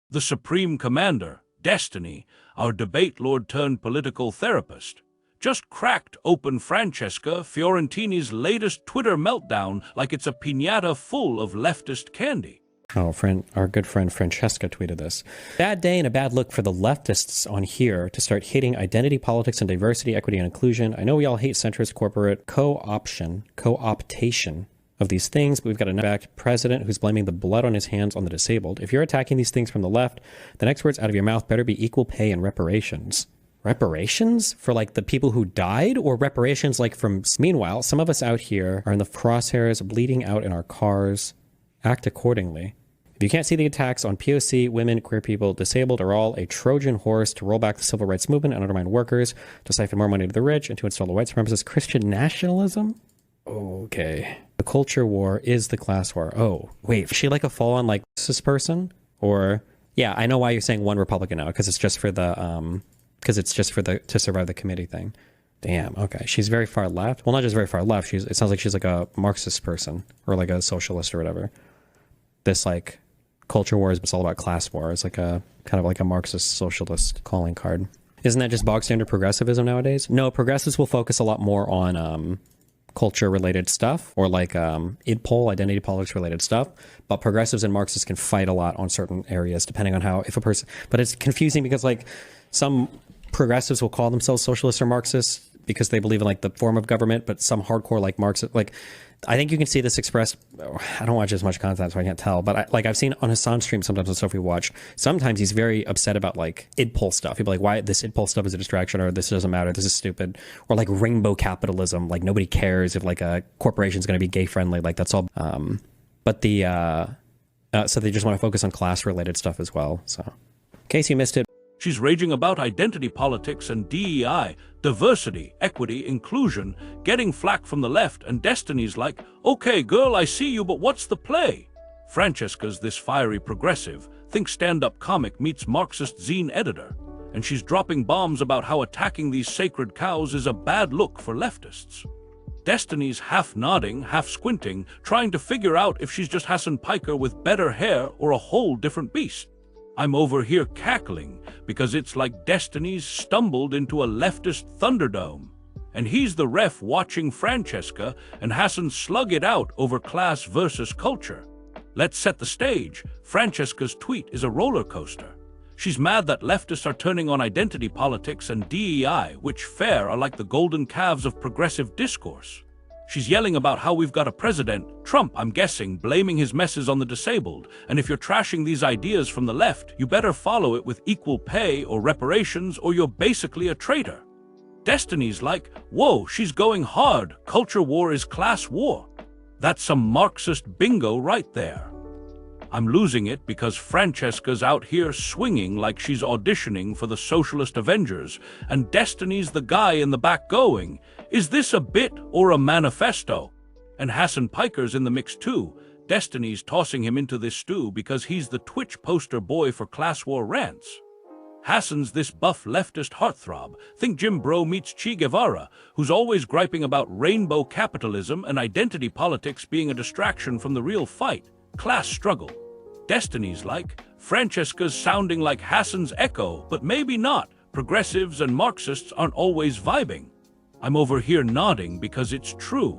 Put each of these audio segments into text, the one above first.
The Supreme Commander, Destiny, our debate lord turned political therapist, just cracked open Francesca Fiorentini's latest Twitter meltdown like it's a piñata full of leftist candy. Oh, our good friend Francesca tweeted this. Bad day and a bad look for the leftists on here to start hating identity politics and diversity, equity, and inclusion. I know we all hate centrist corporate co-optation of these things, but we've got a back president who's blaming the blood on his hands on the disabled. If you're attacking these things from the left, the next words out of your mouth better be equal pay and reparations. Reparations for like the people who died, or reparations like from... Meanwhile, some of us out here are in the crosshairs, bleeding out in our cars. Act accordingly. If you can't see the attacks on POC, women, queer people, disabled are all a Trojan horse to roll back the civil rights movement and undermine workers, to siphon more money to the rich, and to install a white supremacist Christian nationalism? Okay. The culture war is the class war. Oh, wait, is she like a full-on like this person? Or, yeah, I know why you're saying one Republican now, because it's just for the, to survive the committee thing. Damn, okay. She's very far left. Well, not just very far left. It sounds like she's like a Marxist person, or like a socialist or whatever. This like culture war is all about class war. It's like a kind of like a Marxist socialist calling card. Isn't that just bog standard progressivism nowadays? No, progressives will focus a lot more on culture related stuff, or like IDPOL, identity politics related stuff. But progressives and Marxists can fight a lot on certain areas depending on how, if a person, but it's confusing because like some progressives will call themselves socialists or Marxists because they believe in like the form of government, but some hardcore like Marxist, like I think you can see this expressed. I don't watch as much content, so I can't tell. But I've seen on Hassan stream sometimes on stuff we watch. Sometimes he's very upset about like IDPOL stuff. He'll be like, "Why this IDPOL stuff is a distraction, or this doesn't matter. This is stupid." Or like rainbow capitalism. Like nobody cares if like a corporation is going to be gay friendly. Like that's all. But so they just want to focus on class related stuff as well. So in case you missed it. She's raging about identity politics and DEI, diversity, equity, inclusion, getting flack from the left, and Destiny's like, okay, girl, I see you, but what's the play? Francesca's this fiery progressive, think stand-up comic meets Marxist zine editor, and she's dropping bombs about how attacking these sacred cows is a bad look for leftists. Destiny's half nodding, half squinting, trying to figure out if she's just Hassan Piker with better hair or a whole different beast. I'm over here cackling because it's like Destiny's stumbled into a leftist Thunderdome. And he's the ref watching Francesca and Hassan slug it out over class versus culture. Let's set the stage. Francesca's tweet is a roller coaster. She's mad that leftists are turning on identity politics and DEI, which fair are like the golden calves of progressive discourse. She's yelling about how we've got a president, Trump, I'm guessing, blaming his messes on the disabled, and if you're trashing these ideas from the left, you better follow it with equal pay or reparations or you're basically a traitor. Destiny's like, whoa, she's going hard, culture war is class war. That's some Marxist bingo right there. I'm losing it because Francesca's out here swinging like she's auditioning for the Socialist Avengers, and Destiny's the guy in the back going, is this a bit or a manifesto? And Hassan Piker's in the mix too. Destiny's tossing him into this stew because he's the Twitch poster boy for class war rants. Hassan's this buff leftist heartthrob, think Jim Bro meets Che Guevara, who's always griping about rainbow capitalism and identity politics being a distraction from the real fight. Class struggle. Destiny's like, Francesca's sounding like Hassan's echo, but maybe not. Progressives and Marxists aren't always vibing. I'm over here nodding because it's true.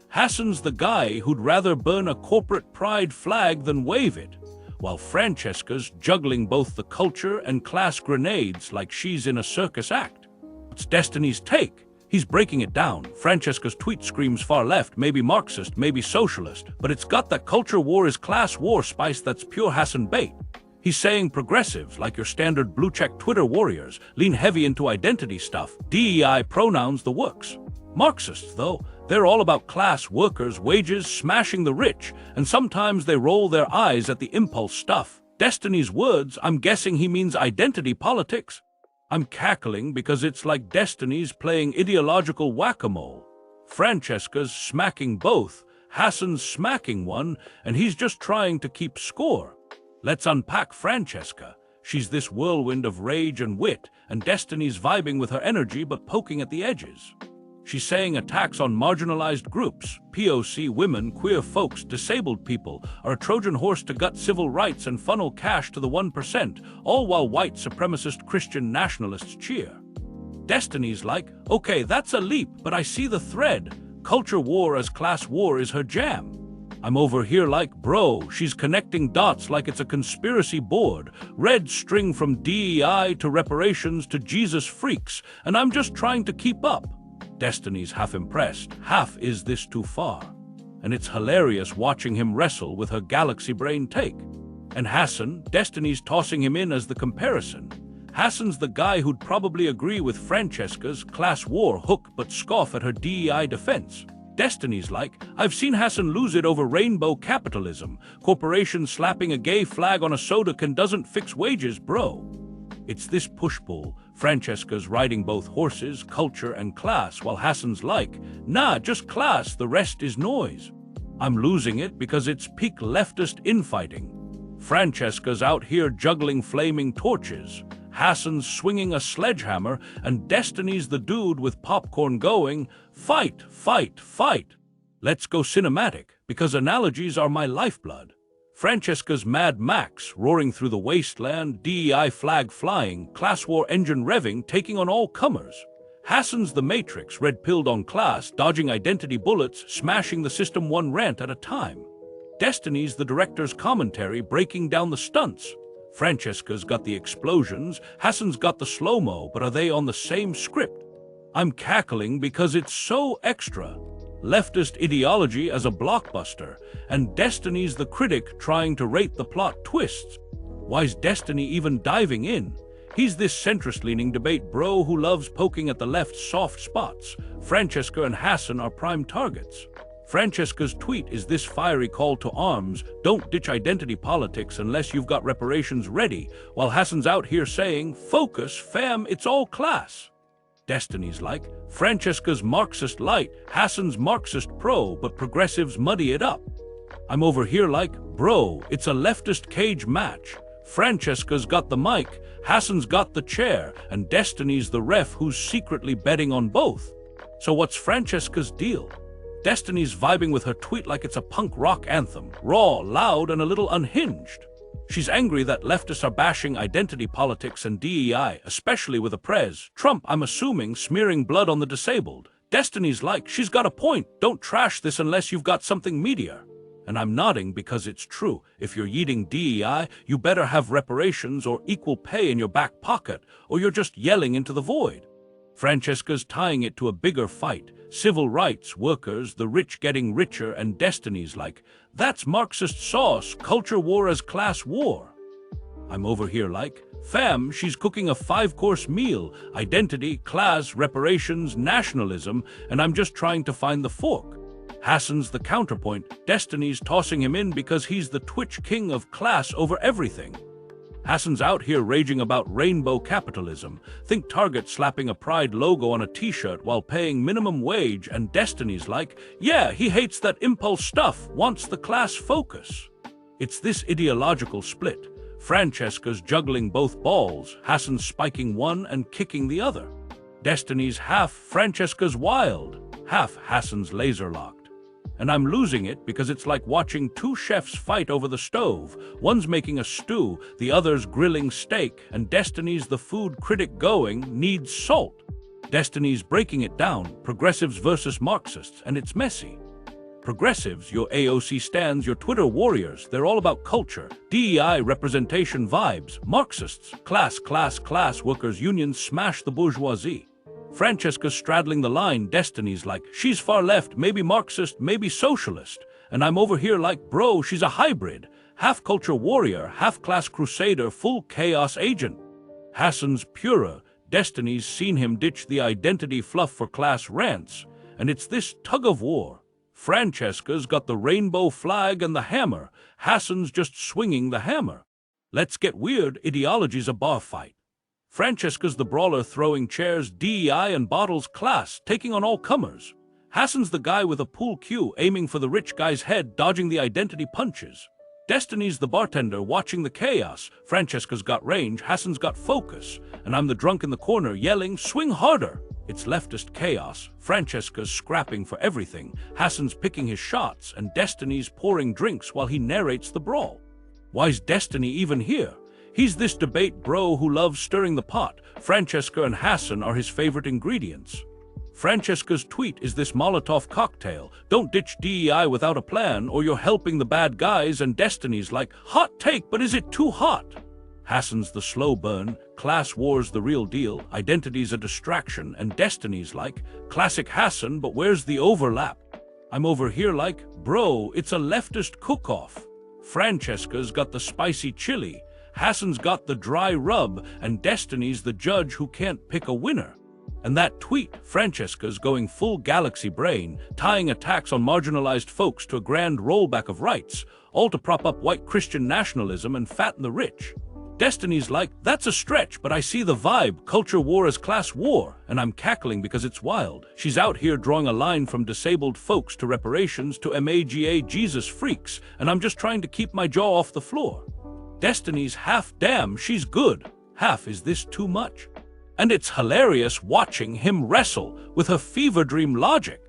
Hassan's the guy who'd rather burn a corporate pride flag than wave it, while Francesca's juggling both the culture and class grenades like she's in a circus act. What's Destiny's take? He's breaking it down. Francesca's tweet screams far left, maybe Marxist, maybe socialist, but it's got that culture war is class war spice that's pure Hassan bait. He's saying progressives, like your standard blue-check Twitter warriors, lean heavy into identity stuff, DEI pronouns the works. Marxists, though, they're all about class, workers, wages, smashing the rich, and sometimes they roll their eyes at the impulse stuff. Destiny's words, I'm guessing he means identity politics. I'm cackling because it's like Destiny's playing ideological whack-a-mole. Francesca's smacking both, Hassan's smacking one, and he's just trying to keep score. Let's unpack Francesca. She's this whirlwind of rage and wit, and Destiny's vibing with her energy but poking at the edges. She's saying attacks on marginalized groups, POC women, queer folks, disabled people, are a Trojan horse to gut civil rights and funnel cash to the 1%, all while white supremacist Christian nationalists cheer. Destiny's like, okay, that's a leap, but I see the thread. Culture war as class war is her jam. I'm over here like, bro, she's connecting dots like it's a conspiracy board. Red string from DEI to reparations to Jesus freaks, and I'm just trying to keep up. Destiny's half impressed, half is this too far. And it's hilarious watching him wrestle with her galaxy brain take. And Hassan, Destiny's tossing him in as the comparison. Hassan's the guy who'd probably agree with Francesca's class war hook but scoff at her DEI defense. Destiny's like, I've seen Hassan lose it over rainbow capitalism. Corporations slapping a gay flag on a soda can doesn't fix wages, bro. It's this push-pull. Francesca's riding both horses, culture and class, while Hassan's like, nah, just class, the rest is noise. I'm losing it because it's peak leftist infighting. Francesca's out here juggling flaming torches. Hassan's swinging a sledgehammer, and Destiny's the dude with popcorn going, fight, fight, fight. Let's go cinematic, because analogies are my lifeblood. Francesca's Mad Max, roaring through the wasteland, DEI flag flying, class war engine revving, taking on all comers. Hassan's the Matrix, red-pilled on class, dodging identity bullets, smashing the system one rant at a time. Destiny's the director's commentary, breaking down the stunts. Francesca's got the explosions, Hassan's got the slow-mo, but are they on the same script? I'm cackling because it's so extra. Leftist ideology as a blockbuster, and Destiny's the critic trying to rate the plot twists. Why's Destiny even diving in? He's this centrist-leaning debate bro who loves poking at the left's soft spots. Francesca and Hassan are prime targets. Francesca's tweet is this fiery call to arms, don't ditch identity politics unless you've got reparations ready, while Hassan's out here saying, focus, fam, it's all class. Destiny's like, Francesca's Marxist light, Hassan's Marxist pro, but progressives muddy it up. I'm over here like, bro, it's a leftist cage match. Francesca's got the mic, Hassan's got the chair, and Destiny's the ref who's secretly betting on both. So what's Francesca's deal? Destiny's vibing with her tweet like it's a punk rock anthem, raw, loud, and a little unhinged. She's angry that leftists are bashing identity politics and DEI, especially with a prez. Trump, I'm assuming, smearing blood on the disabled. Destiny's like, she's got a point, don't trash this unless you've got something meatier. And I'm nodding because it's true. If you're yeeting DEI, you better have reparations or equal pay in your back pocket, or you're just yelling into the void. Francesca's tying it to a bigger fight. Civil rights, workers, the rich getting richer, and Destiny's like, that's Marxist sauce, culture war as class war. I'm over here like, fam, she's cooking a 5-course meal, identity, class, reparations, nationalism, and I'm just trying to find the fork. Hassan's the counterpoint, Destiny's tossing him in because he's the Twitch king of class over everything. Hassan's out here raging about rainbow capitalism. Think Target slapping a Pride logo on a t-shirt while paying minimum wage, and Destiny's like, yeah, he hates that impulse stuff, wants the class focus. It's this ideological split. Francesca's juggling both balls, Hassan's spiking one and kicking the other. Destiny's half Francesca's wild, half Hassan's laser-locked. And I'm losing it because it's like watching two chefs fight over the stove. One's making a stew, the other's grilling steak, and Destiny's the food critic going, needs salt. Destiny's breaking it down, progressives versus Marxists, and it's messy. Progressives, your AOC stans, your Twitter warriors, they're all about culture, DEI representation vibes. Marxists, class, workers' unions smash the bourgeoisie. Francesca's straddling the line, Destiny's like, she's far left, maybe Marxist, maybe socialist. And I'm over here like, bro, she's a hybrid. Half culture warrior, half class crusader, full chaos agent. Hassan's purer, Destiny's seen him ditch the identity fluff for class rants. And it's this tug of war. Francesca's got the rainbow flag and the hammer. Hassan's just swinging the hammer. Let's get weird, ideology's a bar fight. Francesca's the brawler throwing chairs, DEI and bottles class, taking on all comers. Hassan's the guy with a pool cue, aiming for the rich guy's head, dodging the identity punches. Destiny's the bartender, watching the chaos. Francesca's got range, Hassan's got focus. And I'm the drunk in the corner, yelling, swing harder. It's leftist chaos, Francesca's scrapping for everything, Hassan's picking his shots, and Destiny's pouring drinks while he narrates the brawl. Why's Destiny even here? He's this debate bro who loves stirring the pot. Francesca and Hassan are his favorite ingredients. Francesca's tweet is this Molotov cocktail. Don't ditch DEI without a plan, or you're helping the bad guys, and Destiny's like, hot take, but is it too hot? Hassan's the slow burn, class war's the real deal, identity's a distraction, and Destiny's like, classic Hassan, but where's the overlap? I'm over here like, bro, it's a leftist cook-off. Francesca's got the spicy chili, Hassan's got the dry rub, and Destiny's the judge who can't pick a winner. And that tweet, Francesca's going full galaxy brain, tying attacks on marginalized folks to a grand rollback of rights, all to prop up white Christian nationalism and fatten the rich. Destiny's like, that's a stretch, but I see the vibe, culture war is class war, and I'm cackling because it's wild. She's out here drawing a line from disabled folks to reparations to MAGA Jesus freaks, and I'm just trying to keep my jaw off the floor. Destiny's half damn, she's good. Half, is this too much? And it's hilarious watching him wrestle with her fever dream logic.